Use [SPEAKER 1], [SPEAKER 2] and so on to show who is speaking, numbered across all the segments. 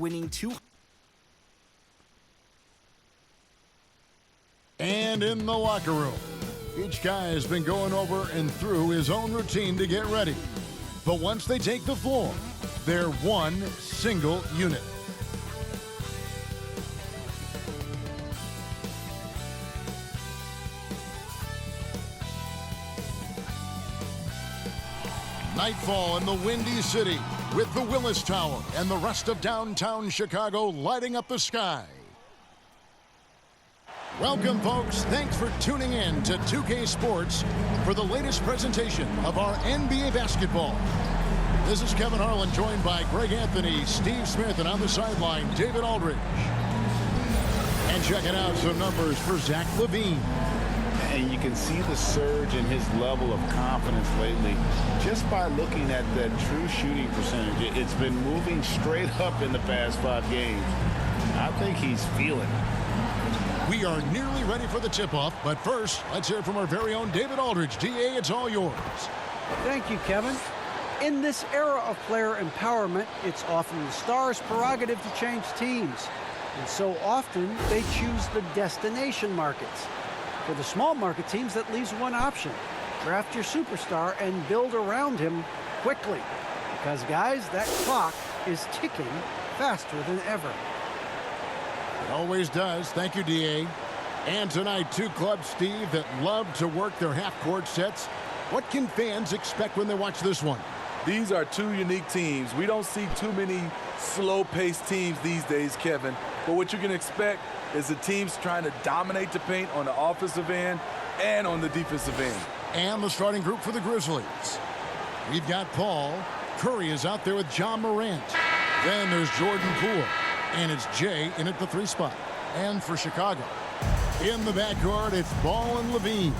[SPEAKER 1] winning two.
[SPEAKER 2] And in the locker room, each guy has been going over and through his own routine to get ready. But once they take the floor, they're one single unit. Nightfall in the Windy City with the Willis Tower and the rest of downtown Chicago lighting up the sky. Welcome, folks. Thanks for tuning in to 2K Sports for the latest presentation of our NBA basketball. This is Kevin Harlan, joined by Greg Anthony, Steve Smith, and on the sideline, David Aldridge. And checking out some numbers for Zach LaVine.
[SPEAKER 3] And you can see the surge in his level of confidence lately just by looking at that true shooting percentage. It's been moving straight up in the past 5 games. I think he's feeling it.
[SPEAKER 2] We are nearly ready for the tip-off, but first, let's hear from our very own David Aldridge. DA, it's all yours.
[SPEAKER 4] Thank you, Kevin. In this era of player empowerment, it's often the star's prerogative to change teams. And so often, they choose the destination markets. For the small market teams, that leaves one option. Draft your superstar and build around him quickly. Because, guys, that clock is ticking faster than ever.
[SPEAKER 2] It always does. Thank you, DA. And tonight, two clubs, Steve, that love to work their half-court sets. What can fans expect when they watch this one?
[SPEAKER 5] These are two unique teams. We don't see too many slow-paced teams these days, Kevin. But what you can expect is the teams trying to dominate the paint on the offensive end and on the defensive end.
[SPEAKER 2] And the starting group for the Grizzlies. We've got Paul. Curry is out there with John Morant. Then there's Jordan Poole. And it's Jay in at the 3 spot. And for Chicago, in the backcourt, it's Ball and LaVine.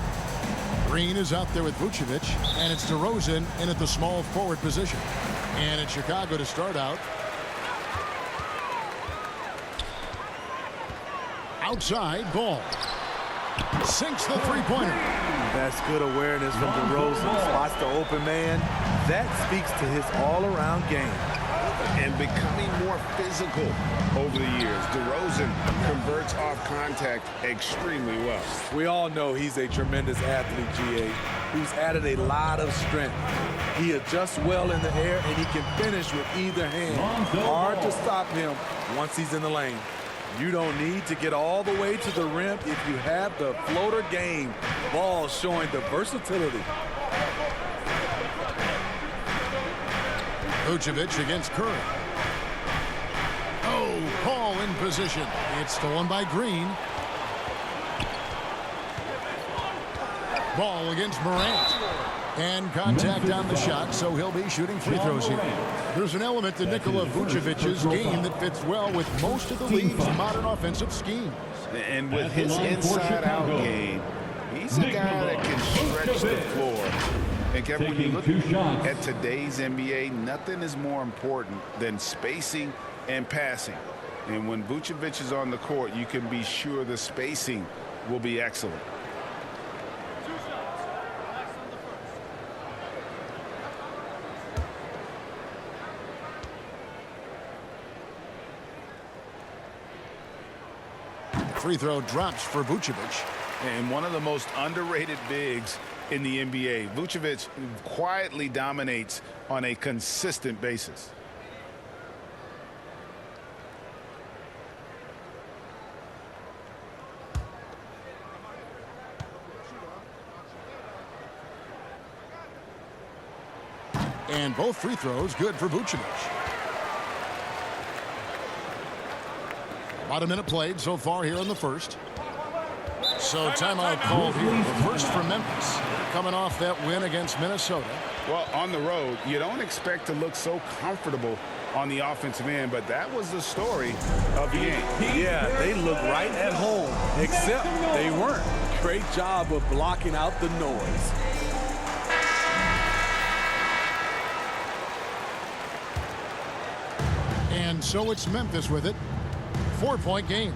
[SPEAKER 2] Green is out there with Vucevic, and it's DeRozan in at the small forward position. And it's Chicago to start out. Outside, Ball. Sinks the three-pointer.
[SPEAKER 5] That's good awareness from DeRozan. Spots the open man. That speaks to his all-around game.
[SPEAKER 3] And becoming more physical over the years. DeRozan converts off contact extremely well.
[SPEAKER 5] We all know he's a tremendous athlete, GA, who's added a lot of strength. He adjusts well in the air, and he can finish with either hand. Hard to stop him once he's in the lane. You don't need to get all the way to the rim if you have the floater game. Ball showing the versatility.
[SPEAKER 2] Vucevic against Curry. Oh, Paul in position. It's stolen by Green. Ball against Morant. And contact on the shot, so he'll be shooting free throws here. There's an element to Nikola Vucevic's game that fits well with most of the league's modern offensive schemes.
[SPEAKER 3] And with his inside-out game, he's a guy that can stretch the floor. And Kevin, when you look at today's NBA, nothing is more important than spacing and passing. And when Vucevic is on the court, you can be sure the spacing will be excellent.
[SPEAKER 2] Free throw drops for Vucevic.
[SPEAKER 3] And one of the most underrated bigs in the NBA. Vucevic quietly dominates on a consistent basis.
[SPEAKER 2] And both free throws good for Vucevic. About a minute played so far here in the first. So timeout called here. The first for Memphis, coming off that win against Minnesota.
[SPEAKER 3] Well, on the road, you don't expect to look so comfortable on the offensive end, but that was the story of the game.
[SPEAKER 5] Yeah, they look right at home, except they weren't. Great job of blocking out the noise.
[SPEAKER 2] And so it's Memphis with it. 4-point game.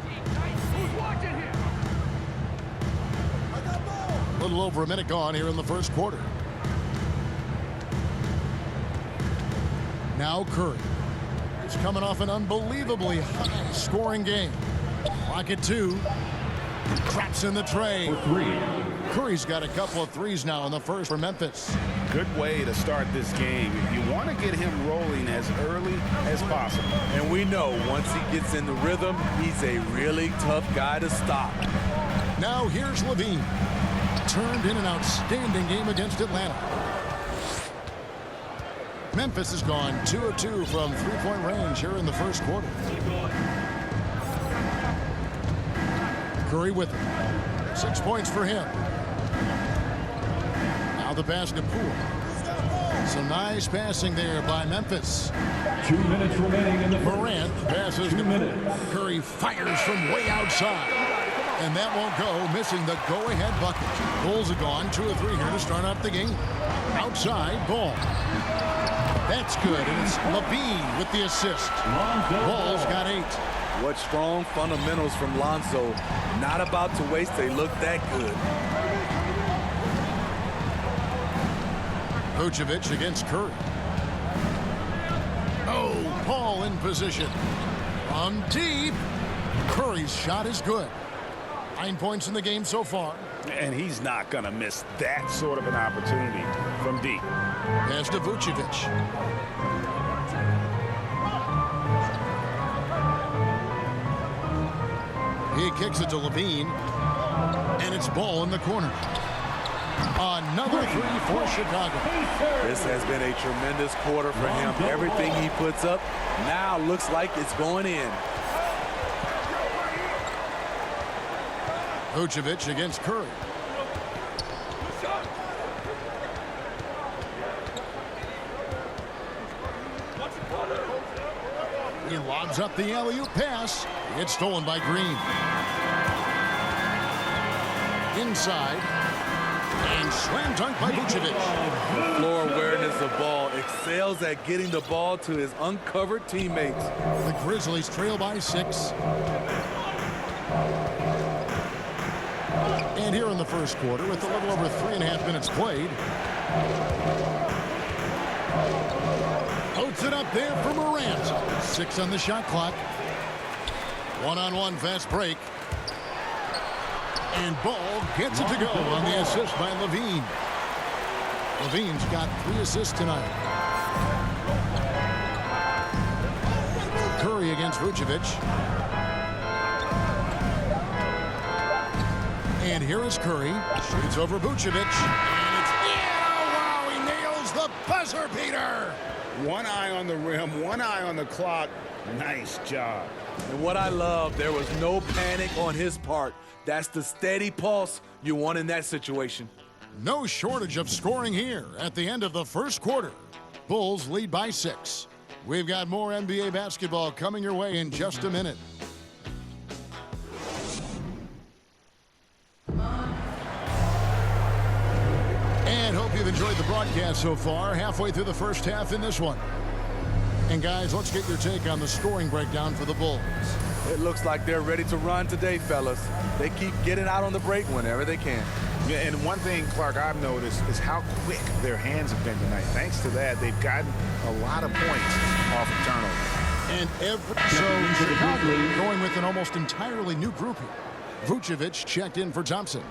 [SPEAKER 2] A little over a minute gone here in the first quarter. Now Curry. Bulls coming off an unbelievably high-scoring game. Clock at 2. Traps in the tray.
[SPEAKER 1] For 3.
[SPEAKER 2] Curry's got a couple of threes now in the first for Memphis.
[SPEAKER 3] Good way to start this game. You want to get him rolling as early as possible.
[SPEAKER 5] And we know once he gets in the rhythm, he's a really tough guy to stop.
[SPEAKER 2] Now here's Levine. Turned in an outstanding game against Atlanta. Memphis has gone 2 of 2 from three-point range here in the first quarter. Curry with him. 6 points for him. Now the pass to Poole. Some nice passing there by Memphis.
[SPEAKER 1] 2 minutes remaining in the first.
[SPEAKER 2] Morant passes to Poole. Curry fires from way outside. And that won't go, missing the go-ahead bucket. Bulls have gone 2 of 3 here to start out the game. Outside, Ball. That's good, and it's Levine with the assist. Ball's got 8.
[SPEAKER 5] What strong fundamentals from Lonzo. Not about to waste. They look that good.
[SPEAKER 2] Vucevic against Curry. Oh, Paul in position. From deep. Curry's shot is good. 9 points in the game so far.
[SPEAKER 3] And he's not going to miss that sort of an opportunity from deep.
[SPEAKER 2] Pass to Vucevic. He kicks it to Levine. And it's Ball in the corner. Another 3 for Chicago.
[SPEAKER 5] This has been a tremendous quarter for him. Everything he puts up now looks like it's going in.
[SPEAKER 2] Vucevic against Curry. He lobs up the alley-oop pass. It's stolen by Green. Inside. And slam dunk by Vucevic.
[SPEAKER 5] Floor awareness of ball. Excels at getting the ball to his uncovered teammates.
[SPEAKER 2] The Grizzlies trail by 6. And here in the first quarter, with a little over 3.5 minutes played. Puts it up there for Morant. 6 on the shot clock. One-on-one fast break. And Ball gets it to go on the assist by Levine. Levine's got 3 assists tonight. Curry against Vucevic. And here is Curry. Shoots over Vucevic. And it's wow, he nails the buzzer beater.
[SPEAKER 3] One eye on the rim, one eye on the clock. Nice job.
[SPEAKER 5] And what I love, there was no panic on his part. That's the steady pulse you want in that situation.
[SPEAKER 2] No shortage of scoring here at the end of the first quarter. Bulls lead by 6. We've got more NBA basketball coming your way in just a minute. And hope you've enjoyed the broadcast so far. Halfway through the first half in this one. And guys, let's get your take on the scoring breakdown for the Bulls.
[SPEAKER 5] It looks like they're ready to run today, fellas. They keep getting out on the break whenever they can.
[SPEAKER 3] Yeah, and one thing, Clark, I've noticed is how quick their hands have been tonight. Thanks to that, they've gotten a lot of points off of turnovers.
[SPEAKER 2] And so Chicago going with an almost entirely new group here. Vucevic checked in for Thompson.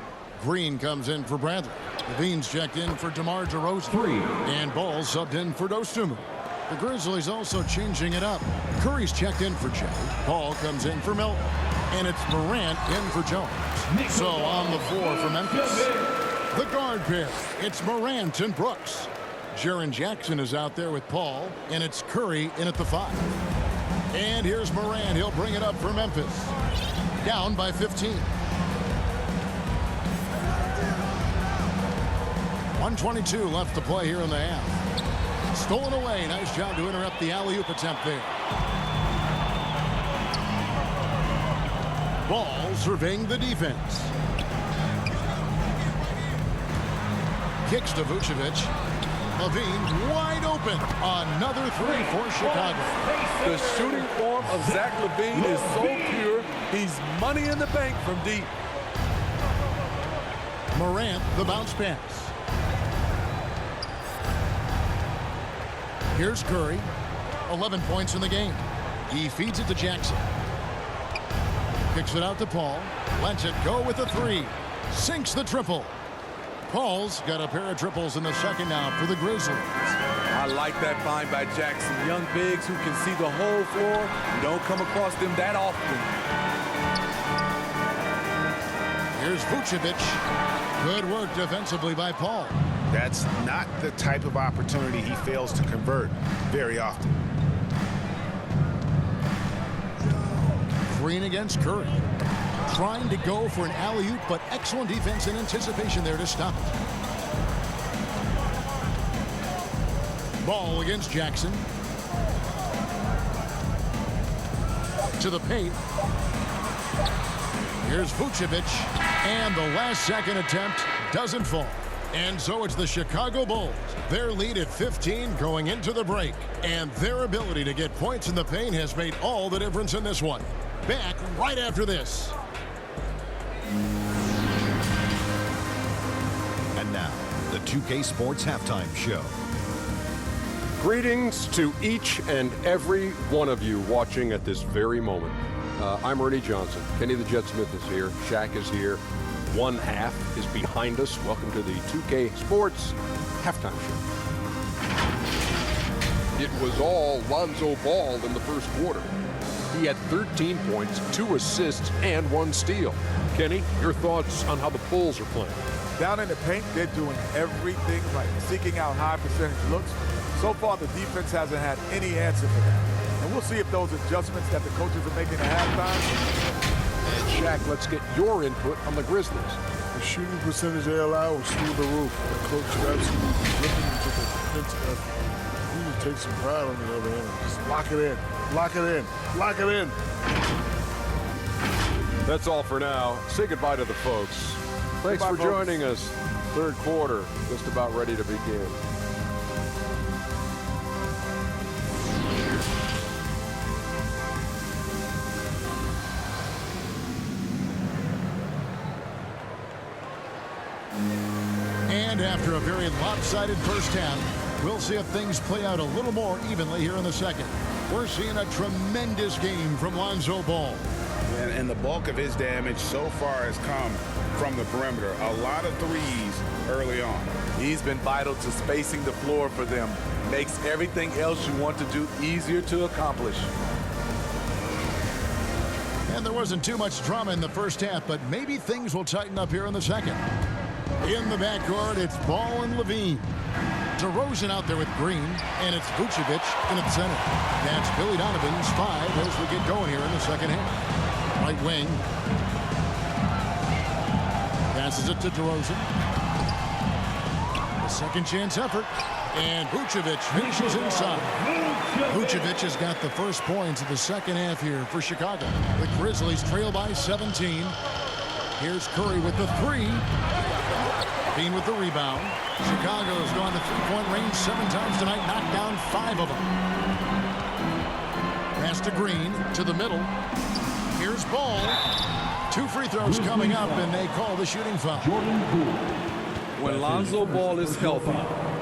[SPEAKER 2] Green comes in for Bradley. Levine's checked in for DeMar DeRozan.
[SPEAKER 1] 3.
[SPEAKER 2] And Ball subbed in for Dostumu. The Grizzlies also changing it up. Curry's checked in for Jay. Ball comes in for Milton. And it's Morant in for Jones. So on the floor for Memphis. The guard pair. It's Morant and Brooks. Jaren Jackson is out there with Paul. And it's Curry in at the 5. And here's Morant. He'll bring it up for Memphis. Down by 15. 1:22 left to play here in the half. Stolen away. Nice job to interrupt the alley-oop attempt there. Ball surveying the defense. Kicks to Vucevic. Levine wide open. Another 3 for Chicago.
[SPEAKER 5] The shooting form of Zach Levine is so pure. He's money in the bank from deep.
[SPEAKER 2] Morant, the bounce pass. Here's Curry. 11 points in the game. He feeds it to Jackson. Kicks it out to Paul. Lets it go with a three. Sinks the triple. Paul's got a pair of triples in the second now for the Grizzlies.
[SPEAKER 5] I like that find by Jackson. Young bigs who can see the whole floor. You don't come across them that often.
[SPEAKER 2] Here's Vucevic. Good work defensively by Paul.
[SPEAKER 3] That's not the type of opportunity he fails to convert very often.
[SPEAKER 2] Green against Curry. Trying to go for an alley-oop, but excellent defense and anticipation there to stop it. Ball against Jackson. To the paint. Here's Vucevic. And the last second attempt doesn't fall. And so it's the Chicago Bulls. Their lead at 15 going into the break. And their ability to get points in the paint has made all the difference in this one. Back right after this.
[SPEAKER 6] And now, the 2K Sports Halftime Show.
[SPEAKER 7] Greetings to each and every one of you watching at this very moment. I'm Ernie Johnson. Kenny the Jet Smith is here. Shaq is here. One half is behind us. Welcome to the 2K Sports Halftime Show. It was all Lonzo Ball in the first quarter. He had 13 points, 2 assists, and 1 steal. Kenny, your thoughts on how the Bulls are playing?
[SPEAKER 8] Down in the paint, they're doing everything right, seeking out high percentage looks. So far, the defense hasn't had any answer for that. And we'll see if those adjustments that the coaches are making at halftime.
[SPEAKER 7] And Shaq, let's get your input on the Grizzlies.
[SPEAKER 9] The shooting percentage they allow was through the roof. The coach is absolutely looking into the defensive effort. He need to take some pride on the other end. Just lock it in, lock it in, lock it in.
[SPEAKER 7] That's all for now. Say goodbye to the folks. Thanks for joining us. Third quarter, just about ready to begin.
[SPEAKER 2] And after a very lopsided first half, we'll see if things play out a little more evenly here in the second. We're seeing a tremendous game from Lonzo Ball.
[SPEAKER 3] And the bulk of his damage so far has come from the perimeter. A lot of threes early on.
[SPEAKER 5] He's been vital to spacing the floor for them. Makes everything else you want to do easier to accomplish.
[SPEAKER 2] And there wasn't too much drama in the first half, but maybe things will tighten up here in the second. In the backcourt, it's Ball and Levine. DeRozan out there with Green, and it's Vucevic in at center. That's Billy Donovan's 5 as we get going here in the second half. Right wing. Passes it to DeRozan. A second chance effort. And Vucevic finishes inside. Vucevic has got the first points of the second half here for Chicago. The Grizzlies trail by 17. Here's Curry with the 3. Bean with the rebound. Chicago's gone to three-point range 7 times tonight, knocked down 5 of them. Pass to Green, to the middle. Here's Ball. 2 free throws coming up, and they call the shooting foul.
[SPEAKER 5] When Lonzo Ball is healthy,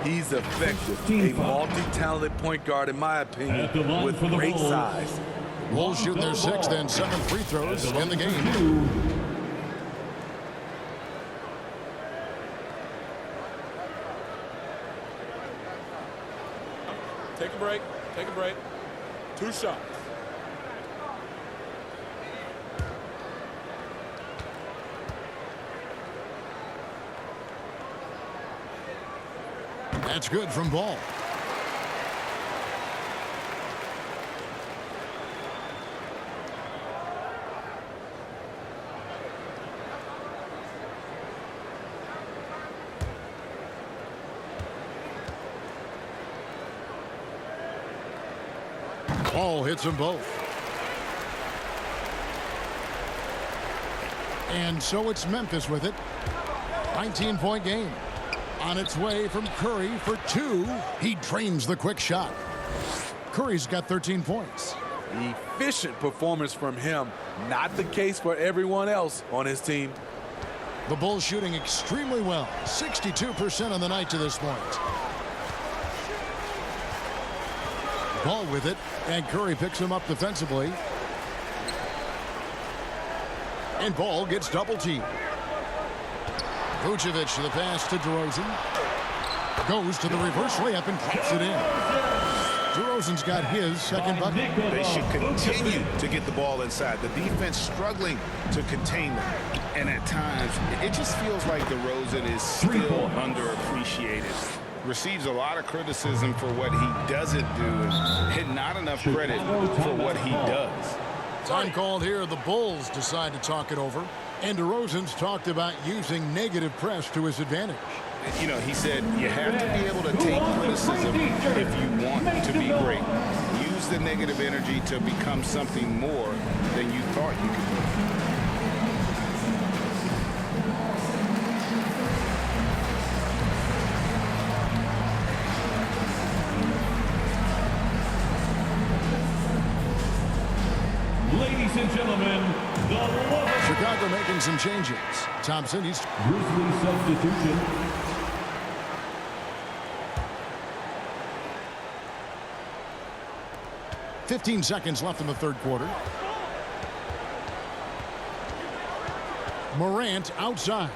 [SPEAKER 5] he's effective. A multi-talented point guard, in my opinion, with great size.
[SPEAKER 2] Bulls shooting their 6th and 7th free throws in the game.
[SPEAKER 5] Take a break. Take a break. 2 shots.
[SPEAKER 2] That's good from Ball. Ball hits them both. And so it's Memphis with it. 19-point game. On its way from Curry for 2. He drains the quick shot. Curry's got 13 points.
[SPEAKER 5] Efficient performance from him. Not the case for everyone else on his team.
[SPEAKER 2] The Bulls shooting extremely well. 62% on the night to this point. Ball with it. And Curry picks him up defensively. And ball gets double teamed. Vucevic to the pass to DeRozan. Goes to the reverse layup and drops it in. DeRozan's got his second bucket.
[SPEAKER 3] They should continue to get the ball inside. The defense struggling to contain them. And at times, it just feels like DeRozan is still underappreciated. Receives a lot of criticism for what he doesn't do and not enough credit for what he does.
[SPEAKER 2] Time called here. The Bulls decide to talk it over. And DeRozan's talked about using negative press to his advantage.
[SPEAKER 3] You know, he said you have to be able to take criticism if you want to be great. Use the negative energy to become something more than you thought you could be.
[SPEAKER 1] Ladies and gentlemen,
[SPEAKER 2] Chicago making some changes. Thompson, he's
[SPEAKER 1] Grizzlies substitution.
[SPEAKER 2] .15 seconds left in the third quarter. Morant outside.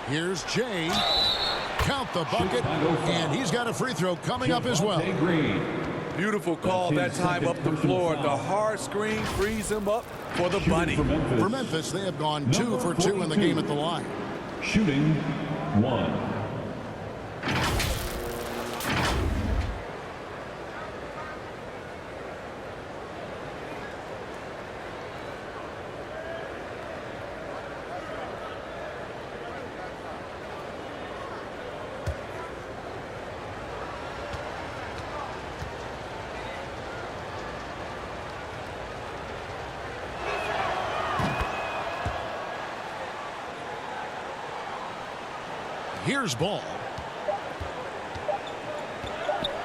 [SPEAKER 2] Here's Jay. Count the bucket, and he's got a free throw coming up as well.
[SPEAKER 5] Beautiful call that time up the floor. The hard screen frees him up for the bunny.
[SPEAKER 2] For Memphis, they have gone 2 for 2 in the game at the line.
[SPEAKER 1] Shooting 1.
[SPEAKER 2] Here's ball.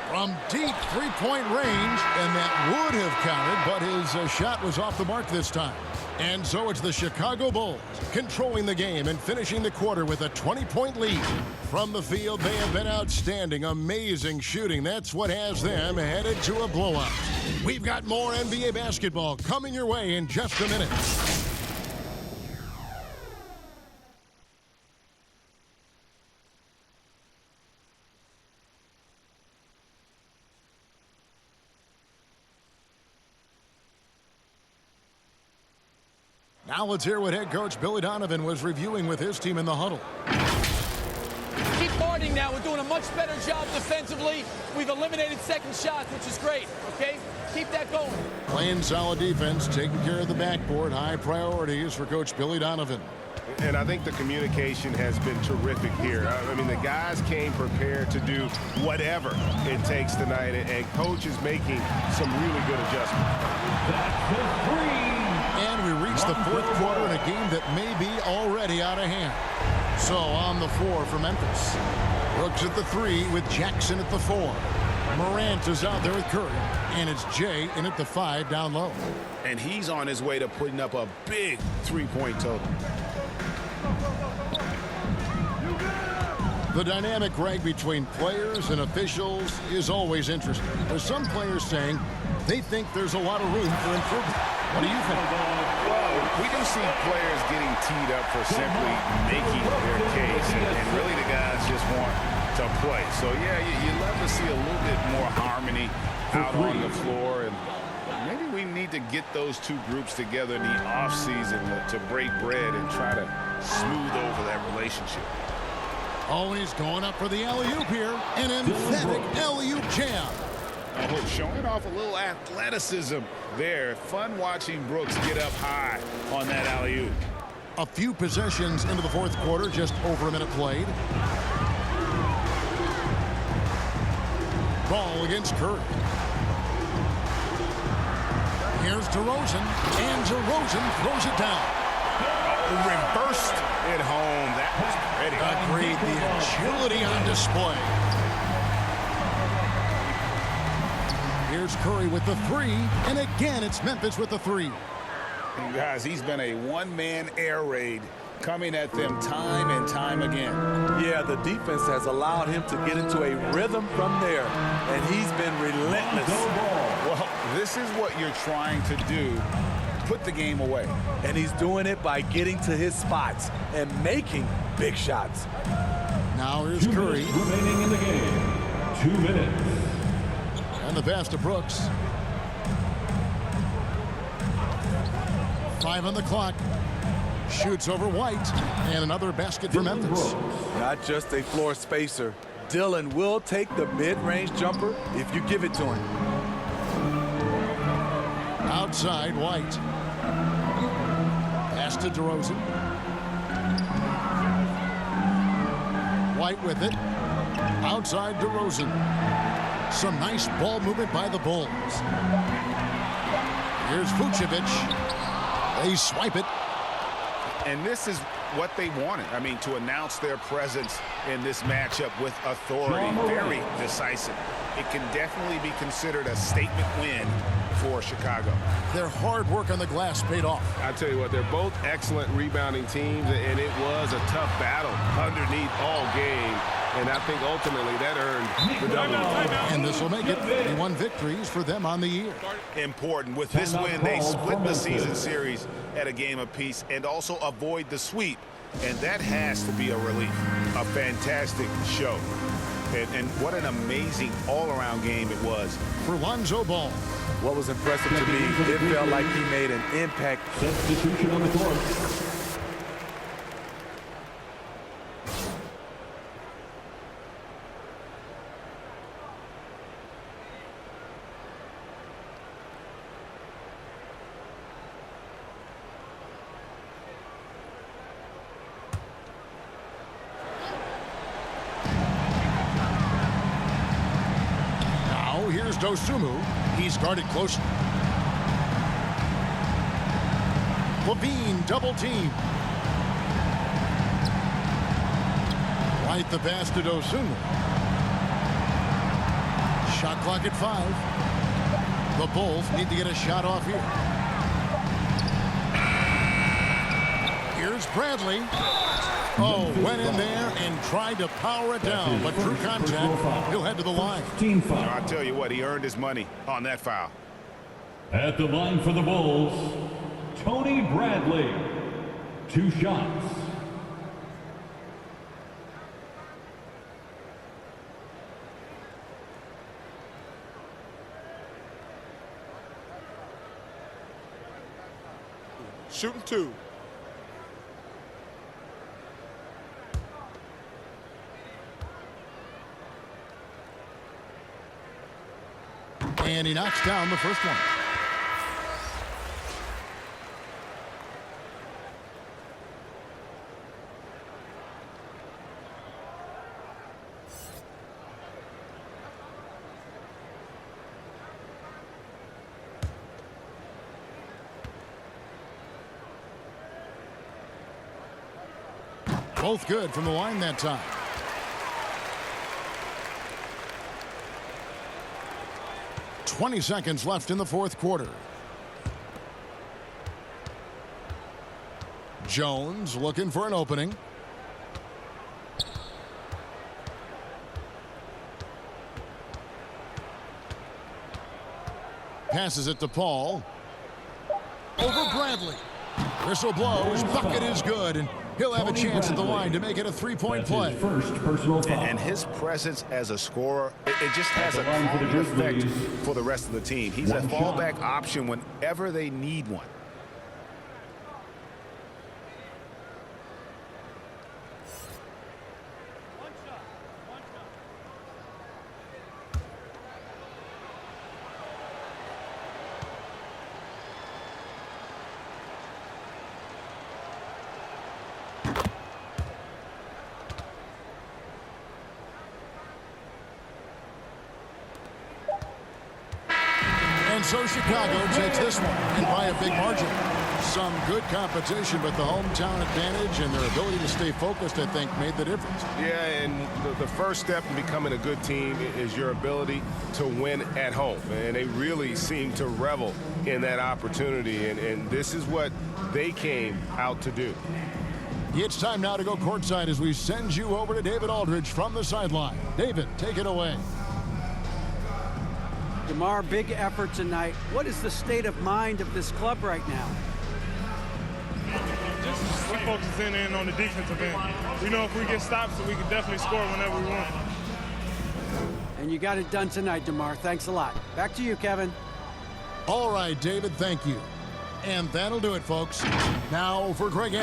[SPEAKER 2] From deep three-point range, and that would have counted, but his shot was off the mark this time. And so it's the Chicago Bulls controlling the game and finishing the quarter with a 20-point lead. From the field, they have been outstanding, amazing shooting. That's what has them headed to a blowout. We've got more NBA basketball coming your way in just a minute. Now let's hear what head coach Billy Donovan was reviewing with his team in the huddle.
[SPEAKER 10] Keep guarding now. We're doing a much better job defensively. We've eliminated second shots, which is great, okay? Keep that going.
[SPEAKER 2] Playing solid defense, taking care of the backboard. High priorities for Coach Billy Donovan.
[SPEAKER 3] And I think the communication has been terrific here. I mean, the guys came prepared to do whatever it takes tonight, and Coach is making some really good adjustments.
[SPEAKER 1] That's the three.
[SPEAKER 2] And we reach the fourth quarter in a game that may be already out of hand. So on the floor for Memphis. Brooks at the 3 with Jackson at the 4. Morant is out there with Curry. And it's Jay in at the 5 down low.
[SPEAKER 3] And he's on his way to putting up a big three-point total.
[SPEAKER 2] The dynamic rag between players and officials is always interesting. There's some players saying they think there's a lot of room for improvement. What do you think?
[SPEAKER 3] Well, we do see players getting teed up for simply making their case, and really the guys just want to play. So, yeah, you love to see a little bit more harmony out on the floor, and maybe we need to get those two groups together in the offseason to break bread and try to smooth over that relationship.
[SPEAKER 2] Oh, and he's going up for the alley-oop here. An emphatic alley-oop jam.
[SPEAKER 3] Oh, showing off a little athleticism there. Fun watching Brooks get up high on that alley-oop.
[SPEAKER 2] A few possessions into the fourth quarter, just over a minute played. Ball against Curry. Here's DeRozan, and DeRozan throws it down.
[SPEAKER 3] Reversed it home. That was pretty.
[SPEAKER 2] Agreed. The agility on display. Here's Curry with the 3, and again it's Memphis with the 3.
[SPEAKER 3] And guys, he's been a one-man air raid coming at them time and time again.
[SPEAKER 5] Yeah, the defense has allowed him to get into a rhythm from there, and he's been relentless.
[SPEAKER 3] Well, this is what you're trying to do, put the game away.
[SPEAKER 5] And he's doing it by getting to his spots and making big shots.
[SPEAKER 2] Now here's
[SPEAKER 1] 2
[SPEAKER 2] Curry.
[SPEAKER 1] minutes remaining in the game. 2 minutes.
[SPEAKER 2] And the pass to Brooks. 5 on the clock. Shoots over White. And another basket for Memphis.
[SPEAKER 5] Not just a floor spacer. Dillon will take the mid-range jumper if you give it to him.
[SPEAKER 2] Outside, White. Pass to DeRozan. White with it. Outside DeRozan. Some nice ball movement by the Bulls. Here's Vucevic. They swipe it.
[SPEAKER 3] And this is what they wanted. I mean, to announce their presence in this matchup with authority. Very decisive. It can definitely be considered a statement win for Chicago.
[SPEAKER 2] Their hard work on the glass paid off.
[SPEAKER 11] I tell you what, they're both excellent rebounding teams, and it was a tough battle underneath all game. And I think ultimately that earned the double.
[SPEAKER 2] And this will make it 31 victories for them on the year.
[SPEAKER 3] Important. With this win, they split the season series at a game apiece and also avoid the sweep. And that has to be a relief. A fantastic show. And what an amazing all-around game it was.
[SPEAKER 2] For Lonzo Ball.
[SPEAKER 5] What was impressive to me, it felt like he made an impact.
[SPEAKER 1] Substitution on the court.
[SPEAKER 2] Here's Dosunmu. He's guarded closely. Levine double team. White the pass to Dosunmu. Shot clock at 5. The Bulls need to get a shot off here. Here's Bradley. Oh, went in there and tried to power it down, but through contact, he'll head to the line.
[SPEAKER 1] Team foul.
[SPEAKER 3] I'll tell you what, he earned his money on that foul.
[SPEAKER 1] At the line for the Bulls, Tony Bradley. 2 shots.
[SPEAKER 8] Shooting 2.
[SPEAKER 2] And he knocks down the first one. Both good from the line that time. .20 seconds left in the fourth quarter. Jones looking for an opening. Passes it to Paul. Over Bradley. Whistle blows. Bucket is good. And he'll have a chance at the line to make it a 3-point play.
[SPEAKER 1] First personal foul.
[SPEAKER 3] And his presence as a scorer, it just has a calming effect for the rest of the team. He's a fallback option whenever they need one.
[SPEAKER 2] And so Chicago takes this one, and by a big margin. Some good competition, but the hometown advantage and their ability to stay focused, I think, made the difference.
[SPEAKER 11] Yeah, and the first step in becoming a good team is your ability to win at home. And they really seem to revel in that opportunity, and this is what they came out to do.
[SPEAKER 2] It's time now to go courtside as we send you over to David Aldridge from the sideline. David, take it away.
[SPEAKER 4] DeMar, big effort tonight. What is the state of mind of this club right now?
[SPEAKER 12] Just focusing in on the defensive end. We know if we get stops, we can definitely score whenever we want.
[SPEAKER 4] And you got it done tonight, DeMar. Thanks a lot. Back to you, Kevin.
[SPEAKER 2] All right, David, thank you. And that'll do it, folks. Now for Greg